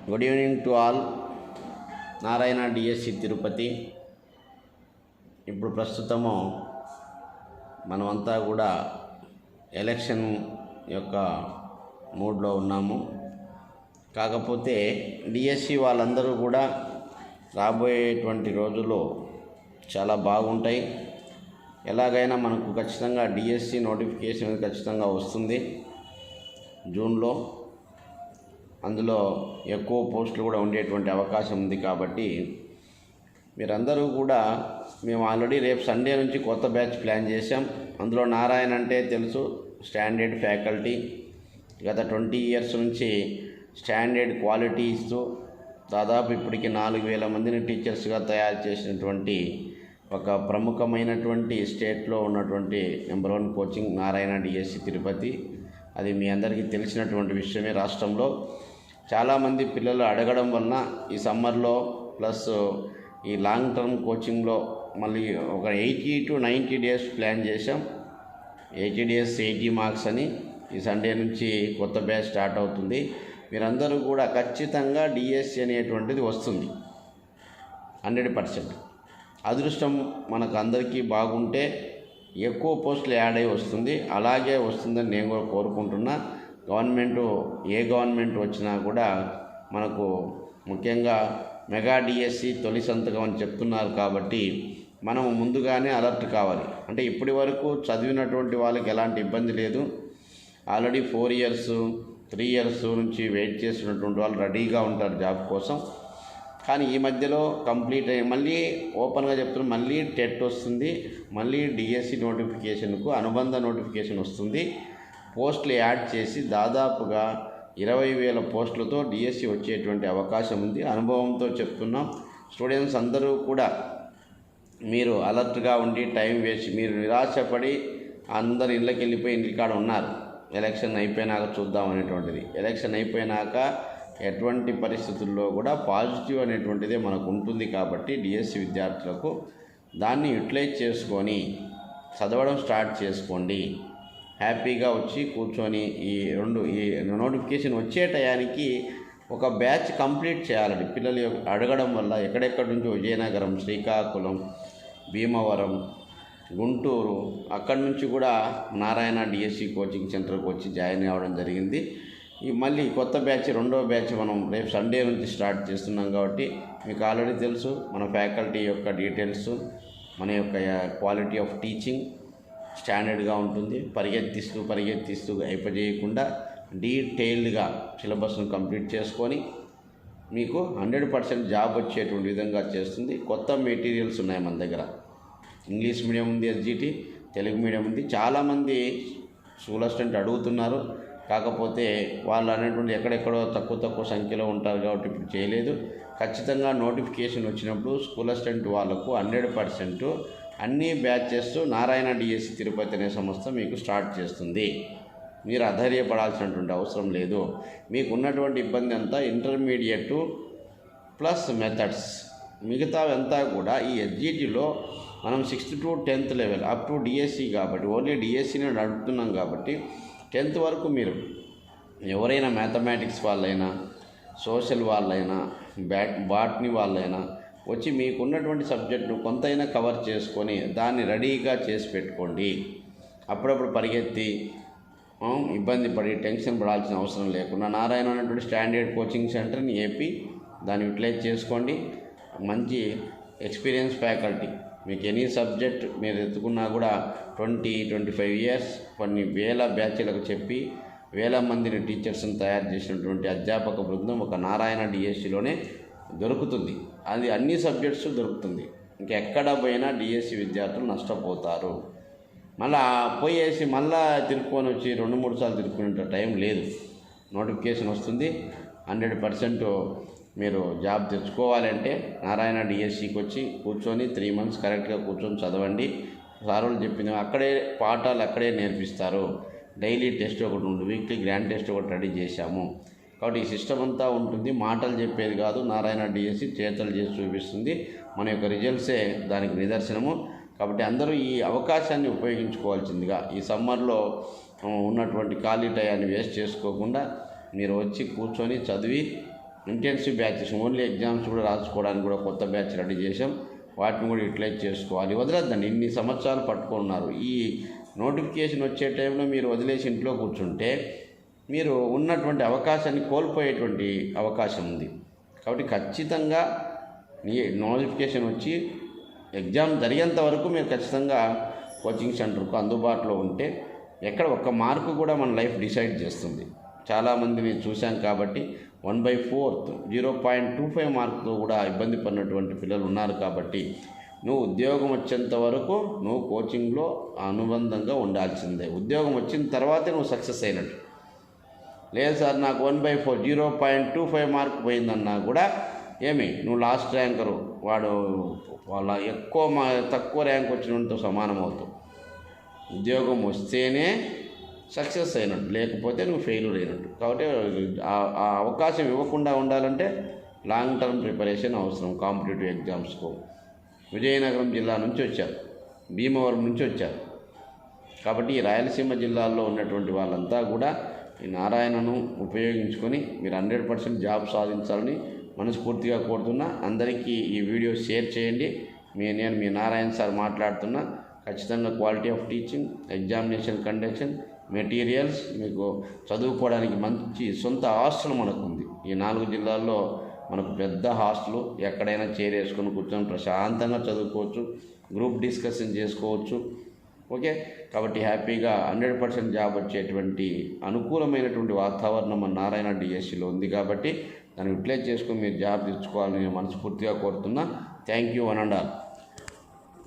Good evening to all. Narayana DSC Tirupati. ఇప్పుడు ప్రస్తుతము మనమంతా కూడా ఎలక్షన్ యొక్క మూడ్లో ఉన్నాము. కాకపోతే డిఎస్సి వాళ్ళందరూ కూడా రాబోయేటువంటి రోజుల్లో చాలా బాగుంటాయి. ఎలాగైనా మనకు ఖచ్చితంగా డిఎస్సి నోటిఫికేషన్ ఖచ్చితంగా వస్తుంది జూన్లో. అందులో ఎక్కువ పోస్టులు కూడా ఉండేటువంటి అవకాశం ఉంది. కాబట్టి మీరందరూ కూడా, మేము ఆల్రెడీ రేపు సండే నుంచి కొత్త బ్యాచ్ ప్లాన్ చేశాం. అందులో నారాయణ అంటే తెలుసు, స్టాండర్డ్ ఫ్యాకల్టీ. గత 20 years నుంచి స్టాండర్డ్ క్వాలిటీ ఇస్తూ దాదాపు ఇప్పటికి 4,000 మందిని టీచర్స్గా తయారు చేసినటువంటి ఒక ప్రముఖమైనటువంటి స్టేట్లో ఉన్నటువంటి number 1 coaching Narayana DSC Tirupati. అది మీ అందరికీ తెలిసినటువంటి విషయమే. రాష్ట్రంలో చాలామంది పిల్లలు అడగడం వలన ఈ సమ్మర్లో ప్లస్ ఈ లాంగ్ టర్మ్ కోచింగ్లో మళ్ళీ ఒక 80 to 90 days ప్లాన్ చేశాం. 80 days 80 marks అని ఈ సండే నుంచి కొత్త బ్యాచ్ స్టార్ట్ అవుతుంది. మీరందరూ కూడా ఖచ్చితంగా డిఎస్సి అనేటువంటిది వస్తుంది 100%. అదృష్టం మనకు అందరికీ బాగుంటే ఎక్కువ పోస్టులు యాడ్ అయ్యి వస్తుంది. అలాగే వస్తుందని నేను కూడా కోరుకుంటున్నా. ఏ గవర్నమెంట్ వచ్చినా కూడా మనకు ముఖ్యంగా మెగా డిఎస్సి తొలి సంతకం అని చెప్తున్నారు. కాబట్టి మనం ముందుగానే అలర్ట్ కావాలి. అంటే ఇప్పటి వరకు చదివినటువంటి వాళ్ళకి ఎలాంటి ఇబ్బంది లేదు. ఆల్రెడీ 4 years 3 years నుంచి వెయిట్ చేస్తున్నటువంటి వాళ్ళు రెడీగా ఉంటారు జాబ్ కోసం. కానీ ఈ మధ్యలో కంప్లీట్ అయ్యి మళ్ళీ ఓపెన్గా చెప్తున్నా, మళ్ళీ టెట్ వస్తుంది. మళ్ళీ డిఎస్సి నోటిఫికేషన్కు అనుబంధ నోటిఫికేషన్ వస్తుంది. పోస్టులు యాడ్ చేసి దాదాపుగా 20,000 పోస్టులతో డిఎస్సి వచ్చేటువంటి అవకాశం ఉంది. అనుభవంతో చెప్తున్నాం. స్టూడెంట్స్ అందరూ కూడా మీరు అలర్ట్గా ఉండి, టైం వేస్ట్, మీరు నిరాశపడి అందరు ఇళ్ళకి వెళ్ళిపోయి ఇంటికాడ ఉన్నారు. ఎలక్షన్ అయిపోయినాక చూద్దాం అనేటువంటిది. ఎలక్షన్ అయిపోయినాక ఎటువంటి పరిస్థితుల్లో కూడా పాజిటివ్ అనేటువంటిదే మనకు ఉంటుంది. కాబట్టి డిఎస్సి విద్యార్థులకు దాన్ని యూటిలైజ్ చేసుకొని చదవడం స్టార్ట్ చేసుకోండి. హ్యాపీగా వచ్చి కూర్చొని ఈ నోటిఫికేషన్ వచ్చే టయానికి ఒక బ్యాచ్ కంప్లీట్ చేయాలండి. పిల్లలు అడగడం వల్ల ఎక్కడెక్కడి నుంచి విజయనగరం, శ్రీకాకుళం, భీమవరం, గుంటూరు, అక్కడి నుంచి కూడా నారాయణ డిఎస్సి కోచింగ్ సెంటర్కి వచ్చి జాయిన్ అవ్వడం జరిగింది. మళ్ళీ కొత్త బ్యాచ్, రెండో బ్యాచ్ మనం రేపు సండే నుంచి స్టార్ట్ చేస్తున్నాం. కాబట్టి మీకు ఆల్రెడీ తెలుసు మన ఫ్యాకల్టీ యొక్క డీటెయిల్స్, మన యొక్క క్వాలిటీ ఆఫ్ టీచింగ్ స్టాండర్డ్గా ఉంటుంది. పరిగెత్తిస్తూ అయిపోజేయకుండా డీటెయిల్డ్గా సిలబస్ను కంప్లీట్ చేసుకొని మీకు 100% జాబ్ వచ్చేటువంటి విధంగా చేస్తుంది. కొత్త మెటీరియల్స్ ఉన్నాయి మన దగ్గర. ఇంగ్లీష్ మీడియం ఉంది, ఎస్జిటి, తెలుగు మీడియం ఉంది. చాలామంది స్కూల్ అసిస్టెంట్ అడుగుతున్నారు. కాకపోతే వాళ్ళు అనేటువంటి ఎక్కడెక్కడో తక్కువ సంఖ్యలో ఉంటారు కాబట్టి ఇప్పుడు చేయలేదు. ఖచ్చితంగా నోటిఫికేషన్ వచ్చినప్పుడు స్కూల్ అసిస్టెంట్ వాళ్ళకు 100% అన్ని బ్యాచెస్ నారాయణ డిఎస్సి తిరుపతి అనే సంస్థ మీకు స్టార్ట్ చేస్తుంది. మీరు అధైర్యపడాల్సినటువంటి అవసరం లేదు. మీకు ఉన్నటువంటి ఇబ్బంది అంతా ఇంటర్మీడియట్ ప్లస్ మెథడ్స్, మిగతావంతా కూడా ఈ ఎస్జిటిలో మనం 6th to 10th level up to DSC కాబట్టి ఓన్లీ డిఎస్సిని నడుపుతున్నాం. కాబట్టి 10th వరకు మీరు ఎవరైనా మ్యాథమెటిక్స్ వాళ్ళైనా, సోషల్ వాళ్ళైనా, బాటనీ వాళ్ళైనా వచ్చి మీకున్నటువంటి సబ్జెక్టును కొంతైనా కవర్ చేసుకొని దాన్ని రెడీగా చేసి పెట్టుకోండి. అప్పుడప్పుడు పరిగెత్తి ఇబ్బంది పడి టెన్షన్ పడాల్సిన అవసరం లేకుండా నారాయణ అనేటువంటి స్టాండర్డ్ కోచింగ్ సెంటర్ని ఏపీ దాన్ని యూటిలైజ్ చేసుకోండి. మంచి ఎక్స్పీరియన్స్ ఫ్యాకల్టీ, మీకు ఎనీ సబ్జెక్ట్ మీరు ఎత్తుకున్నా కూడా 20-25 years కొన్ని వేల బ్యాచ్లకు చెప్పి వేల మందిని టీచర్స్ని తయారు చేసినటువంటి అధ్యాపక బృందం ఒక నారాయణ డిఎస్సిలోనే దొరుకుతుంది. అది అన్ని సబ్జెక్ట్స్ దొరుకుతుంది. ఇంకెక్కడ పోయినా డిఎస్సి విద్యార్థులు నష్టపోతారు. మళ్ళీ పోయేసి మళ్ళీ తిరుక్కొని వచ్చి 2-3 సార్లు తిరుక్కునే టైం లేదు. నోటిఫికేషన్ వస్తుంది. 100% మీరు జాబ్ తెచ్చుకోవాలంటే నారాయణ డిఎస్సికి వచ్చి కూర్చొని 3 months కరెక్ట్గా కూర్చొని చదవండి. సార్లు చెప్పిన అక్కడే పాఠాలు అక్కడే నేర్పిస్తారు. డైలీ టెస్ట్ ఒకటి ఉంటుంది, వీక్లీ గ్రాండ్ టెస్ట్ ఒకటి రెడీ చేశాము. కాబట్టి ఈ సిస్టమ్ అంతా ఉంటుంది. మాటలు చెప్పేది కాదు, నారాయణ డిఎస్సి చేతలు చేసి చూపిస్తుంది. మన యొక్క రిజల్ట్సే దానికి నిదర్శనము. కాబట్టి అందరూ ఈ అవకాశాన్ని ఉపయోగించుకోవాల్సిందిగా, ఈ సమ్మర్లో ఉన్నటువంటి ఖాళీ టయాన్ని వేస్ట్ చేసుకోకుండా మీరు వచ్చి కూర్చొని చదివి ఇంటెన్సివ్ బ్యాచెస్ ఓన్లీ ఎగ్జామ్స్ కూడా రాసుకోవడానికి కూడా కొత్త బ్యాచ్ రెడీ చేసాం. వాటిని కూడా యూటిలైజ్ చేసుకోవాలి. వదలద్దండి, ఇన్ని సంవత్సరాలు పట్టుకున్నారు. ఈ నోటిఫికేషన్ వచ్చే టైంలో మీరు వదిలేసి ఇంట్లో కూర్చుంటే మీరు ఉన్నటువంటి అవకాశాన్ని కోల్పోయేటువంటి అవకాశం ఉంది. కాబట్టి ఖచ్చితంగా నోటిఫికేషన్ వచ్చి ఎగ్జామ్ జరిగేంత వరకు మీరు ఖచ్చితంగా కోచింగ్ సెంటర్కు అందుబాటులో ఉంటే ఎక్కడ ఒక్క మార్కు కూడా మన లైఫ్ డిసైడ్ చేస్తుంది. చాలామందిని చూశాం కాబట్టి 1/4 0.25 మార్కుతో కూడా ఇబ్బంది పడినటువంటి పిల్లలు ఉన్నారు. కాబట్టి నువ్వు ఉద్యోగం వచ్చేంత వరకు నువ్వు కోచింగ్లో అనుబంధంగా ఉండాల్సిందే. ఉద్యోగం వచ్చిన తర్వాతే నువ్వు సక్సెస్ అయినట్టు. లేదు సార్ నాకు 1/4 0.25 మార్క్ పోయిందన్నా కూడా నువ్వు లాస్ట్ ర్యాంకరు, వాడు వాళ్ళ తక్కువ ర్యాంక్ వచ్చినంతో సమానం అవుతావు. ఉద్యోగం వస్తేనే సక్సెస్ అయినట్టు, లేకపోతే నువ్వు ఫెయిల్యూర్ అయినట్టు. కాబట్టి ఆ అవకాశం ఇవ్వకుండా ఉండాలంటే లాంగ్ టర్మ్ ప్రిపరేషన్ అవసరం. కాంపిటేటివ్ ఎగ్జామ్స్కు విజయనగరం జిల్లా నుంచి వచ్చారు, భీమవరం నుంచి వచ్చారు. కాబట్టి ఈ రాయలసీమ జిల్లాల్లో ఉన్నటువంటి వాళ్ళంతా కూడా ఈ నారాయణను ఉపయోగించుకొని మీరు 100% జాబ్ సాధించాలని మనస్ఫూర్తిగా కోరుతున్నా. అందరికీ ఈ వీడియో షేర్ చేయండి. నేను మీ నారాయణ సార్ మాట్లాడుతున్నా. ఖచ్చితంగా quality of teaching, examination conduction, materials, మీకు చదువుకోవడానికి మంచి సొంత హాస్టల్ మనకు ఉంది. ఈ 4 జిల్లాల్లో మనకు పెద్ద హాస్టల్, ఎక్కడైనా చేరేసుకొని కూర్చొని ప్రశాంతంగా చదువుకోవచ్చు, గ్రూప్ డిస్కషన్ చేసుకోవచ్చు. ఓకే, కాబట్టి హ్యాపీగా 100% జాబ్ వచ్చేటువంటి అనుకూలమైనటువంటి వాతావరణం మన నారాయణ డిఎస్సిలో ఉంది. కాబట్టి దాన్ని యూటిలైజ్ చేసుకొని మీరు జాబ్ తెచ్చుకోవాలని నేను మనస్ఫూర్తిగా కోరుతున్నా. Thank you one and all.